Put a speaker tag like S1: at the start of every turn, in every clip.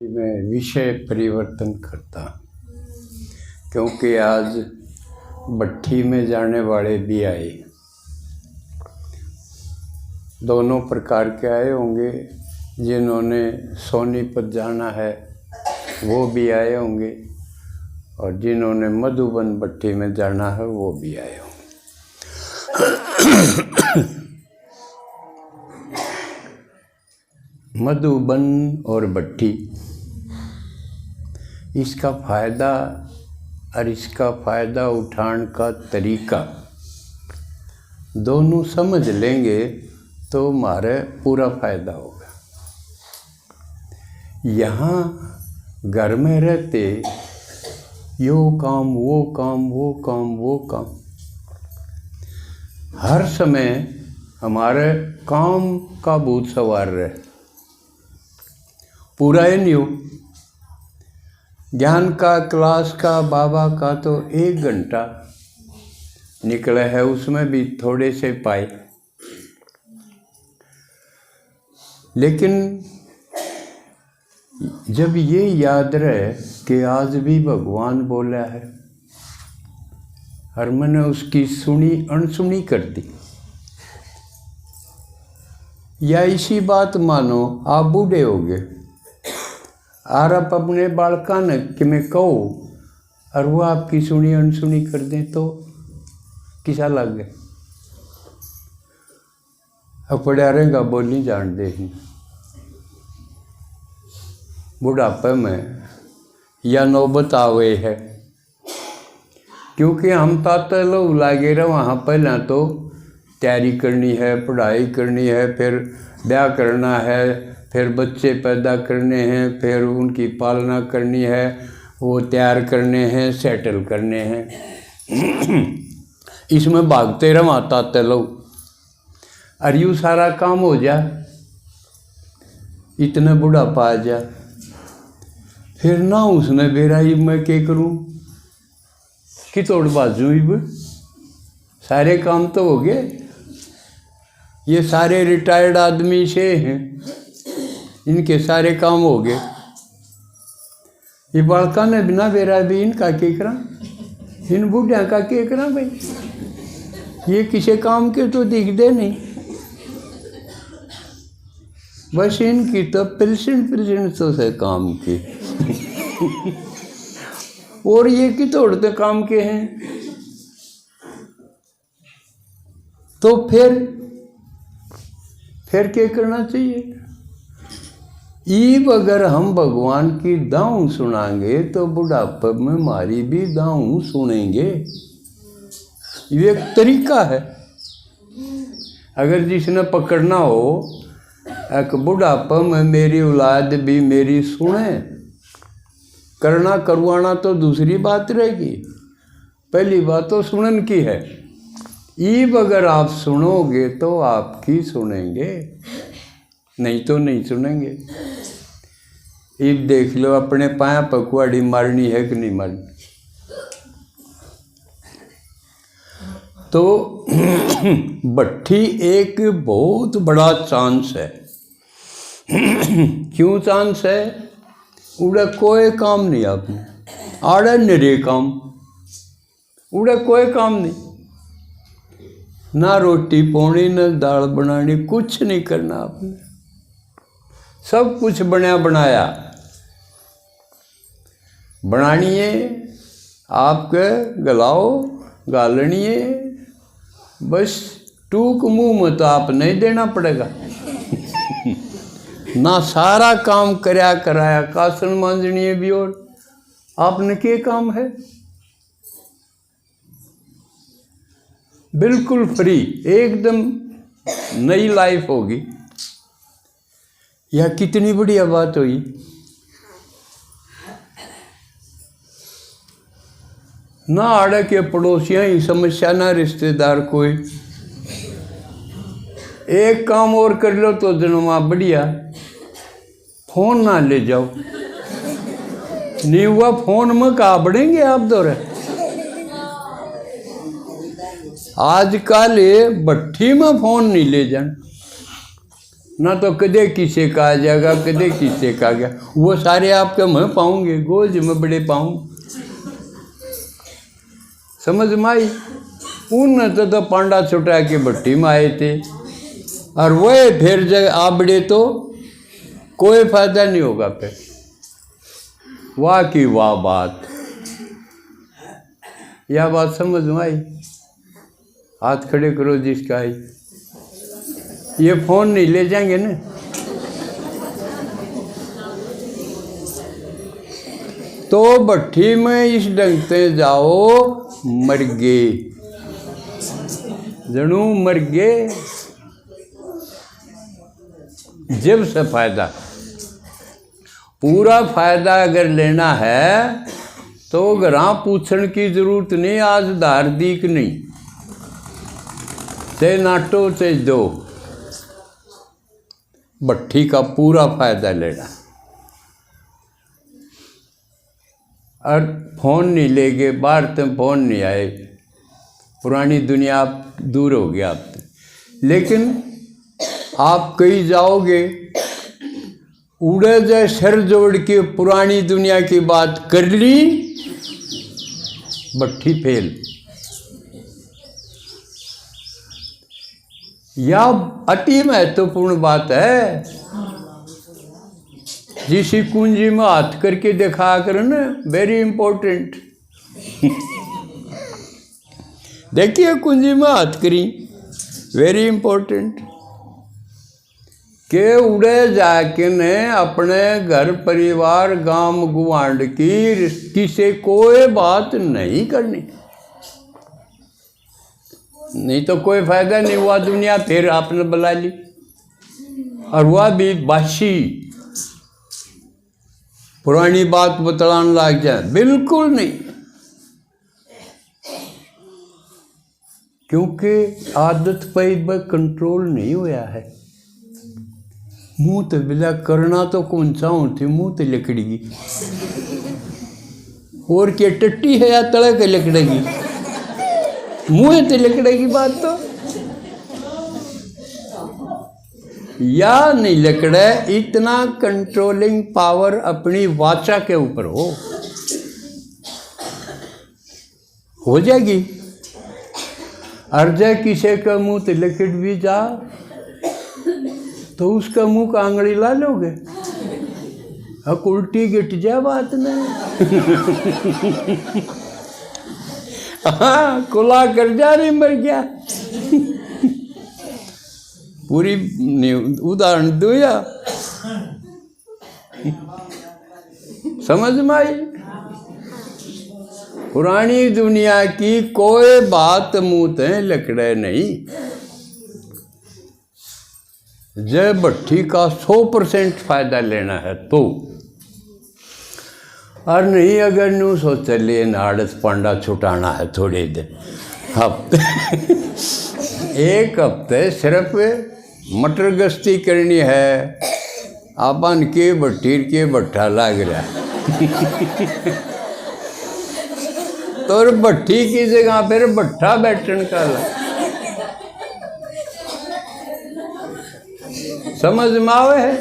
S1: मैं विषय परिवर्तन करता क्योंकि आज भट्ठी में जाने वाले भी आए। दोनों प्रकार के आए होंगे। जिन्होंने सोनीपत जाना है वो भी आए होंगे और जिन्होंने मधुबन भट्ठी में जाना है वो भी आए होंगे। मधुबन और भट्ठी, इसका फ़ायदा और इसका फ़ायदा उठाने का तरीका दोनों समझ लेंगे तो हमारे पूरा फ़ायदा होगा। यहाँ घर में रहते यो काम वो काम वो काम वो काम, हर समय हमारे काम का भूत सवार रहे, पूरा ही नहीं हो। ज्ञान का क्लास का बाबा का तो 1 घंटा निकला है, उसमें भी थोड़े से पाए। लेकिन जब ये याद रहे कि आज भी भगवान बोला है और मैंने उसकी सुनी अनसुनी कर दी, या इसी बात मानो आप बूढ़े हो गए और आप अपने बालका ने कि मैं कहो और वो आपकी सुनी अनसुनी कर दें तो किसा लग गए। अब पढ़ा रहेगा बोली जान दे ही बुढ़ापे में या नौबत आवे है, क्योंकि हम ताते लोग लागे रहे वहाँ पहले तो तैयारी करनी है, पढ़ाई करनी है, फिर ब्याह करना है, फिर बच्चे पैदा करने हैं, फिर उनकी पालना करनी है, वो तैयार करने हैं, सेटल करने हैं। इसमें भागते रहे ताते लोग और यूँ सारा काम हो जा, इतना बुढ़ापा आ जा, फिर ना उसने बेराई मैं क्या करूँ कि तोड़ बाजू ही सारे काम तो हो गए। ये सारे रिटायर्ड आदमी से हैं, इनके सारे काम हो गए। ये बालका ने बिना बेरा भी इनका क्या करा, इन बूढ़िया का क्या करा भाई, ये किसी काम के तो दिखते नहीं, बस इनकी तो पेंशन तो से काम की। और ये कि तोड़ते काम के हैं। तो फिर क्या करना चाहिए। ईब अगर हम भगवान की दाऊं सुनाएंगे तो बुढ़ापे में हमारी भी दाऊं सुनेंगे। ये एक तरीका है। अगर जिसने पकड़ना हो एक बुढ़ापे में मेरी औलाद भी मेरी सुने, करना करवाना तो दूसरी बात रहेगी, पहली बात तो सुनन की है। ईब अगर आप सुनोगे तो आपकी सुनेंगे, नहीं तो नहीं सुनेंगे। ईब देख लो अपने पाया पकवाड़ी मारनी है कि नहीं मारनी। तो भट्ठी एक बहुत बड़ा चांस है। क्यों चांस है? उड़े कोई काम नहीं, आपने आड़े निरे काम, उड़े कोई काम नहीं, ना रोटी पानी ना दाल बनानी, कुछ नहीं करना आपने, सब कुछ बनाया बनाया बनानी है आपके गलाओ गालनी है, बस टूक मुंह में तो आप नहीं देना पड़ेगा। ना सारा काम कराया कराया, कासन मांजनी है भी, और आपने क्या काम है, बिल्कुल फ्री, एकदम नई लाइफ होगी। यह कितनी बढ़िया बात हुई। ना आड़े के पड़ोसियां ही समस्या, ना रिश्तेदार कोई। एक काम और कर लो तो जन्मा बढ़िया, फोन ना ले जाओ, नहीं हुआ फोन में कहा बढ़ेंगे आप दौरे। आजकल भट्ठी में फोन नहीं ले जान, ना तो कदे किसे कहा जाएगा, कदे किसे कहा गया, वो सारे आपके मैं पाऊंगे, गोज में बड़े पाऊँ। समझ में आई? उन तो पांडा छुटा के भट्टी में आए थे, और वह फिर जगह आबड़े तो कोई फायदा नहीं होगा। फिर वाह की वाह बात, यह बात समझ में आई? हाथ खड़े करो जिसका आई। ये फोन नहीं ले जाएंगे ना? तो भट्टी में इस ढंग से जाओ, मर गए, जनू मर गए। जब से फायदा, पूरा फायदा अगर लेना है तो ग्रां पूछने की जरूरत नहीं, आज धार्दिक नहीं, चाहे नाटो चाहे दो, भट्टी का पूरा फायदा लेना। और फोन नहीं ले गए बाहर, तुम फोन नहीं आए, पुरानी दुनिया आप दूर हो गया आपसे। लेकिन आप कहीं जाओगे, उड़े जाए सर जोड़ के पुरानी दुनिया की बात कर ली, भट्टी फेल। यह अति महत्वपूर्ण बात है। जिस कुंजी में हाथ करके दिखा कर ना, वेरी इंपॉर्टेंट। देखिए कुंजी में हाथ करी, वेरी इंपॉर्टेंट। के उड़े जाके ने अपने घर परिवार गांव गुआंड की किसी कोई बात नहीं करनी, नहीं तो कोई फायदा नहीं हुआ। दुनिया फिर आपने बुला ली, और वह भी बासी पुरानी बात बतलाने लग जाए, बिल्कुल नहीं। क्योंकि आदत पर कंट्रोल नहीं हुआ है। मुंह तो बिला करना तो कौन सा होती, मुंह तो लकड़ेगी, और क्या टट्टी है या तड़क लकड़ेगी, मुंह तो लकड़ेगी बात तो, या नहीं लकड़े। इतना कंट्रोलिंग पावर अपनी वाचा के ऊपर हो जाएगी। अर्जा किसी का मुंह तो लकड़ भी जा, तो उसका मुंह का आंगड़ी ला लोगे, अब उल्टी गिट जा बात नहीं। हाँ, कुला कर जा नहीं, मर गया। पूरी उदाहरण दो या समझ में आई? पुरानी दुनिया की कोई बात मुंह ते लकड़े नहीं। जब भट्टी का 100% फायदा लेना है तो, और नहीं अगर न्यू सोच लिए नाड़स पांडा छुटाना है थोड़े दिन, हफ्ते एक हफ्ते सिर्फ मटर गश्ती करनी है, आपन के भट्टीर के भट्ठा लाग रहा तो भट्टी की जगह फिर भट्ठा बैठन का ला। समझ में आवे है?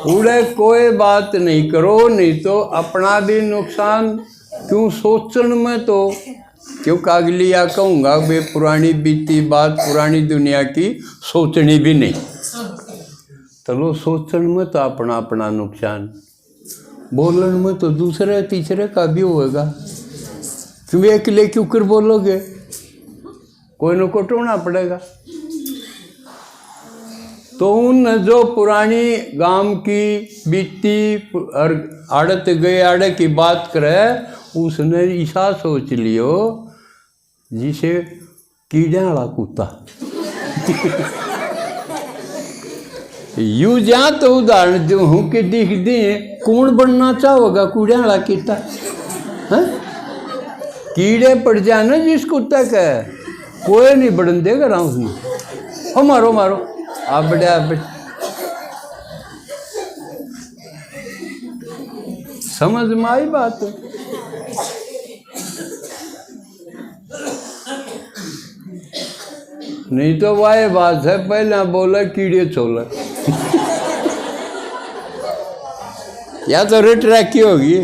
S1: उड़े कोई बात नहीं करो, नहीं तो अपना भी नुकसान। क्यों सोचन में तो, क्योंकि अगली या कहूँगा वे पुरानी बीती बात, पुरानी दुनिया की सोचनी भी नहीं। चलो सोचन में तो अपना अपना नुकसान, बोलन में तो दूसरे तीसरे का भी होगा। क्यों अकेले क्यों कर बोलोगे, कोई न को टोना पड़ेगा। तो उन जो पुरानी गांव की बीती और आड़त गए आड़े की बात करे, उसने ऐसा सोच लियो जिसे कीड़े वाला कुत्ता। यू जा तो उदाहरण जो हूँ कि दिख दिए, कौन बनना चाहोगा कीड़े वाला कुत्ता? कीड़े पड़ जाए ना जिस कुत्ता का, कोई नहीं बढ़न देगा रहा उसने। हो मारो मारो, आप बढ़िया समझ में आई बात? नहीं तो वह बात है, पहले बोला कीड़े छोला या तो रेट रखी होगी।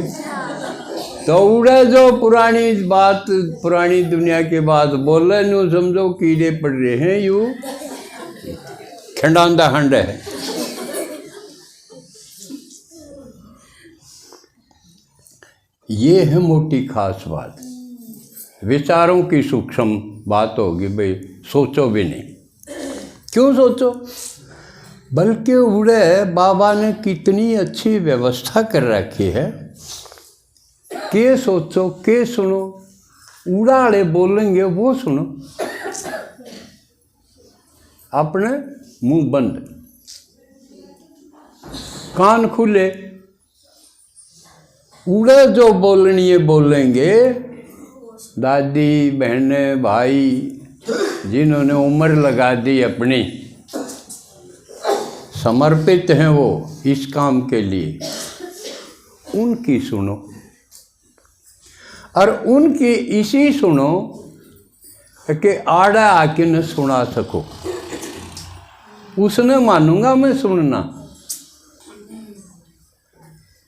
S1: तो उड़े जो पुरानी बात, पुरानी दुनिया की बात बोल रहे नु समझो कीड़े पड़ रहे हैं, यू खंडांदा खंड है। ये है मोटी खास बात, विचारों की सूक्ष्म बात होगी भाई, सोचो भी नहीं। क्यों सोचो, बल्कि उड़े बाबा ने कितनी अच्छी व्यवस्था कर रखी है के सोचो के सुनो, उड़ाड़े बोलेंगे वो सुनो, अपने मुंह बंद कान खुले, उड़े जो बोलनी है बोलेंगे। दादी बहने भाई जिन्होंने उम्र लगा दी अपनी, समर्पित हैं वो इस काम के लिए, उनकी सुनो। और उनकी इसी सुनो कि आड़ा आके न सुना सको, उसने मानूंगा मैं सुनना।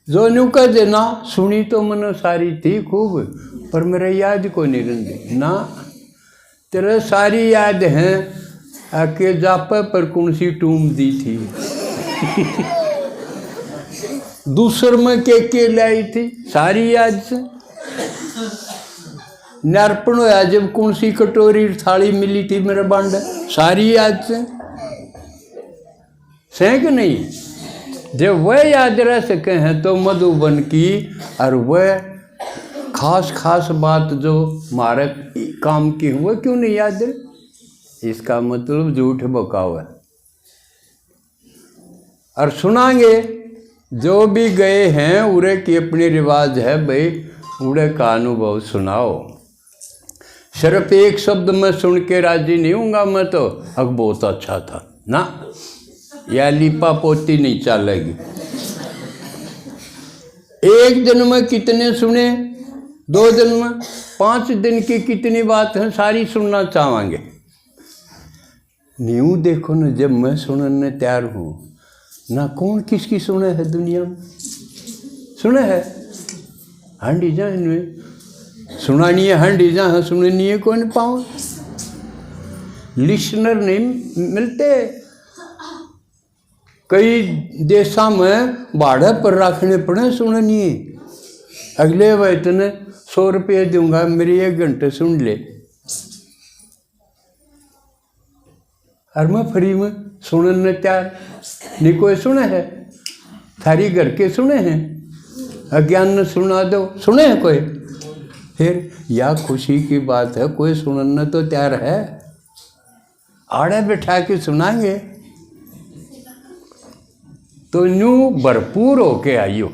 S1: जो न्यू कह देना सुनी तो मैंने सारी थी खूब, पर मेरा याद को नहीं रही ना, तेरे सारी याद हैं आके जापे पर कौन सी टूम दी थी दूसर में के लाई थी, सारी याद से नरपण होया जब कौन सी कटोरी थाली मिली थी मेरे बांड, सारी याद से कि नहीं। जब वह याद रह सके हैं तो मधुबन की और वह खास खास बात जो हमारे काम की हुआ क्यों नहीं याद है, इसका मतलब झूठ बकाव है। और सुनाएंगे जो भी गए हैं उरे की अपनी रिवाज है भाई, उड़े का अनुभव सुनाओ। सिर्फ एक शब्द में सुन के राजी नहीं हूँगा मैं तो अब बहुत अच्छा था ना, या लिपा पोती नहीं चलेगी। एक दिन में कितने सुने, 2 दिन में, 5 दिन की कितनी बात है सारी सुनना चाहेंगे। न्यू देखो ना, जब मैं सुनने तैयार हूँ ना, कौन किसकी सुने है दुनिया में, सुने है हांडी जा इनमें सुनानी है, हांडी जा सुननी है, कौन पाओ लिसनर नहीं मिलते। कई देशों में भाड़े पर रखने पड़े सुननी है, अगले वह इतने 100 रुपये दूंगा मेरी 1 घंटे सुन ले, और मैं फ्री में सुनने तैयार नहीं। कोई सुने है, थारी घर के सुने हैं, अज्ञान ने सुना दो, सुने हैं कोई, फिर या खुशी की बात है कोई सुनने तो तैयार है, आड़े बैठा के सुनाएंगे तो न्यू भरपूर होके आइयो।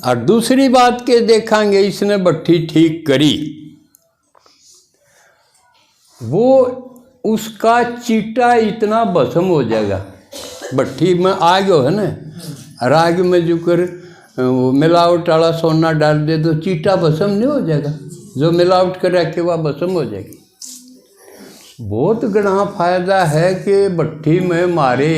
S1: और दूसरी बात के देखेंगे, इसने भट्ठी ठीक करी, वो उसका चीटा इतना भस्म हो जाएगा, भट्ठी में आग हो है ना, और आग में जो कर मिलावट वाला सोना डाल दे तो चीटा भस्म नहीं हो जाएगा, जो मिलावट कर रखे वह भस्म हो जाएगी। बहुत गणा फायदा है कि भट्ठी में मारे